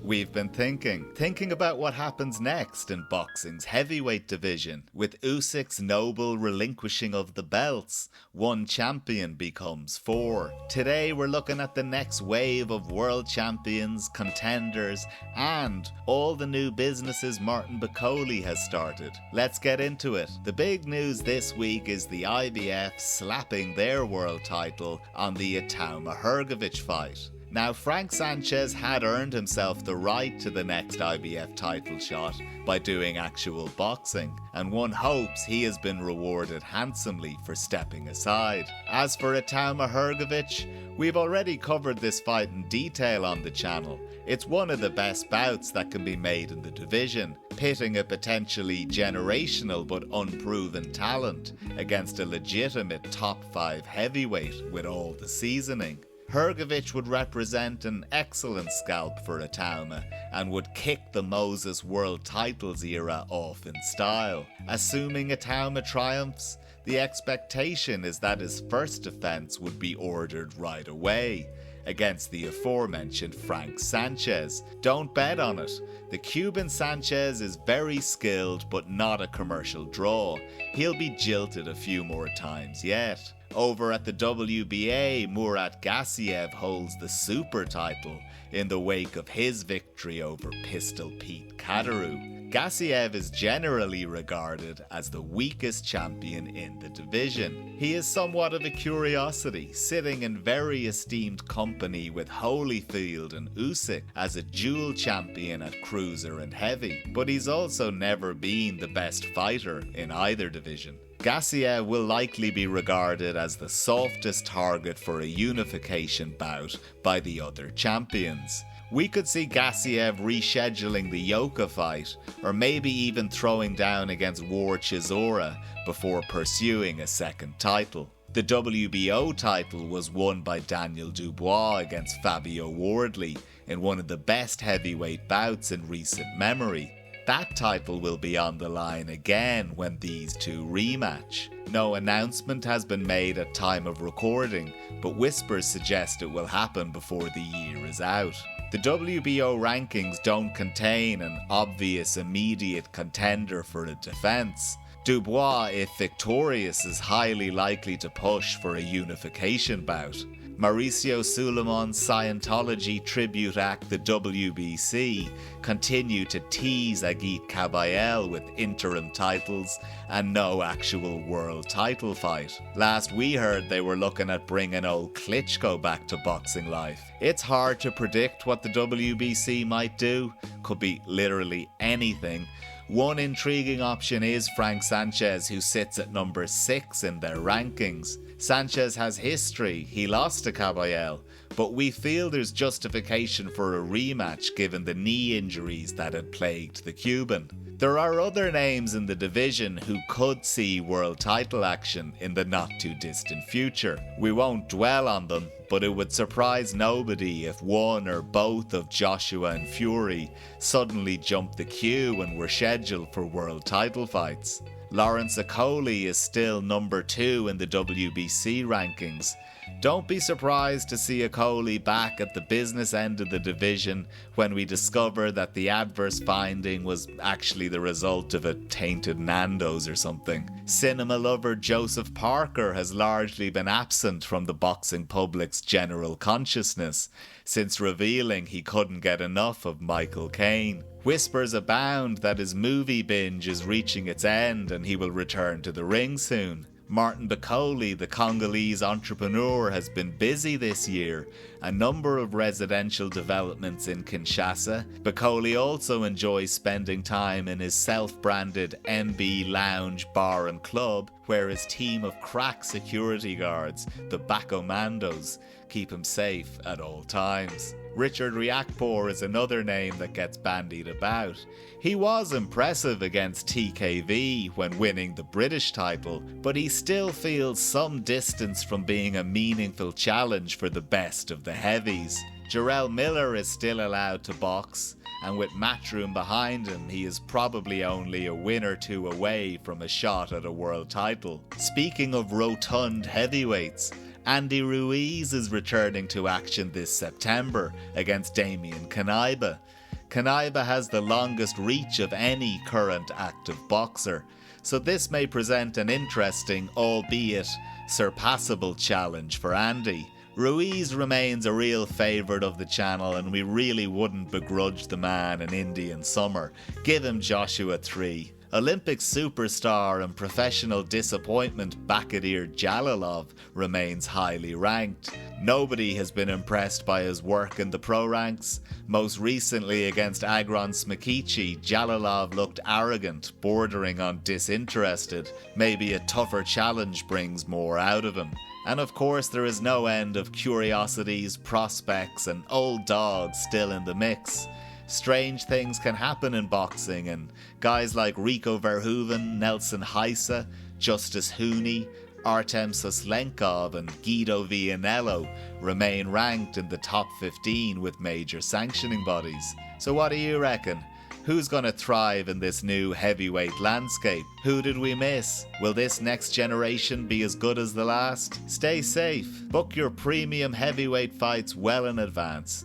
We've been thinking about what happens next in boxing's heavyweight division. With Usyk's noble relinquishing of the belts, one champion becomes four. Today we're looking at the next wave of world champions, contenders, and all the new businesses Martin Bakole has started. Let's get into it. The big news this week is the IBF slapping their world title on the Itauma Hrgovic fight. Now, Frank Sanchez had earned himself the right to the next IBF title shot by doing actual boxing, and one hopes he has been rewarded handsomely for stepping aside. As for Itauma Hrgovic, we've already covered this fight in detail on the channel. It's one of the best bouts that can be made in the division, pitting a potentially generational but unproven talent against a legitimate top 5 heavyweight with all the seasoning. Hrgovic would represent an excellent scalp for Itauma and would kick the Moses World Titles era off in style. Assuming Itauma triumphs, the expectation is that his first defense would be ordered right away against the aforementioned Frank Sanchez. Don't bet on it. The Cuban Sanchez is very skilled but not a commercial draw. He'll be jilted a few more times yet. Over at the WBA, Murat Gassiev holds the super title in the wake of his victory over Pistol Pete Kadaru. Gassiev is generally regarded as the weakest champion in the division. He is somewhat of a curiosity, sitting in very esteemed company with Holyfield and Usyk as a dual champion at cruiser and heavy, but he's also never been the best fighter in either division. Gassiev will likely be regarded as the softest target for a unification bout by the other champions. We could see Gassiev rescheduling the Yoka fight, or maybe even throwing down against War Chisora before pursuing a second title. The WBO title was won by Daniel Dubois against Fabio Wardley in one of the best heavyweight bouts in recent memory. That title will be on the line again when these two rematch. No announcement has been made at time of recording, but whispers suggest it will happen before the year is out. The WBO rankings don't contain an obvious immediate contender for a defense. Dubois, if victorious, is highly likely to push for a unification bout. Mauricio Suleiman's Scientology tribute act, the WBC, continue to tease Agit Kabayel with interim titles and no actual world title fight. Last we heard they were looking at bringing old Klitschko back to boxing life. It's hard to predict what the WBC might do, could be literally anything. One intriguing option is Frank Sanchez, who sits at number 6 in their rankings. Sanchez has history, he lost to Kabayel, but we feel there's justification for a rematch given the knee injuries that had plagued the Cuban. There are other names in the division who could see world title action in the not too distant future. We won't dwell on them, but it would surprise nobody if one or both of Joshua and Fury suddenly jumped the queue and were scheduled for world title fights. Lawrence Okolie is still number 2 in the WBC rankings. Don't be surprised to see Okolie back at the business end of the division when we discover that the adverse finding was actually the result of a tainted Nando's or something. Cinema lover Joseph Parker has largely been absent from the boxing public's general consciousness since revealing he couldn't get enough of Michael Caine. Whispers abound that his movie binge is reaching its end and he will return to the ring soon. Martin Bakole, the Congolese entrepreneur, has been busy this year. A number of residential developments in Kinshasa. Bakole also enjoys spending time in his self-branded MB Lounge Bar and Club, where his team of crack security guards, the Bakomandos, keep him safe at all times. Richard Riakporhe is another name that gets bandied about. He was impressive against TKV when winning the British title, but he still feels some distance from being a meaningful challenge for the best of the heavies. Jarrell Miller is still allowed to box, and with Matchroom behind him, he is probably only a win or two away from a shot at a world title. Speaking of rotund heavyweights, Andy Ruiz is returning to action this September against Damian Kanaiba. Kanaiba has the longest reach of any current active boxer, so this may present an interesting, albeit surpassable challenge for Andy. Ruiz remains a real favourite of the channel, and we really wouldn't begrudge the man an Indian summer. Give him Joshua 3. Olympic superstar and professional disappointment Bakhodir Jalolov remains highly ranked. Nobody has been impressed by his work in the pro ranks. Most recently against Agron Smakichi, Jalolov looked arrogant, bordering on disinterested. Maybe a tougher challenge brings more out of him. And of course there is no end of curiosities, prospects and old dogs still in the mix. Strange things can happen in boxing, and guys like Rico Verhoeven, Nelson Heisa, Justice Hooney, Artem Soslenkov and Guido Vianello remain ranked in the top 15 with major sanctioning bodies. So what do you reckon? Who's going to thrive in this new heavyweight landscape? Who did we miss? Will this next generation be as good as the last? Stay safe. Book your premium heavyweight fights well in advance.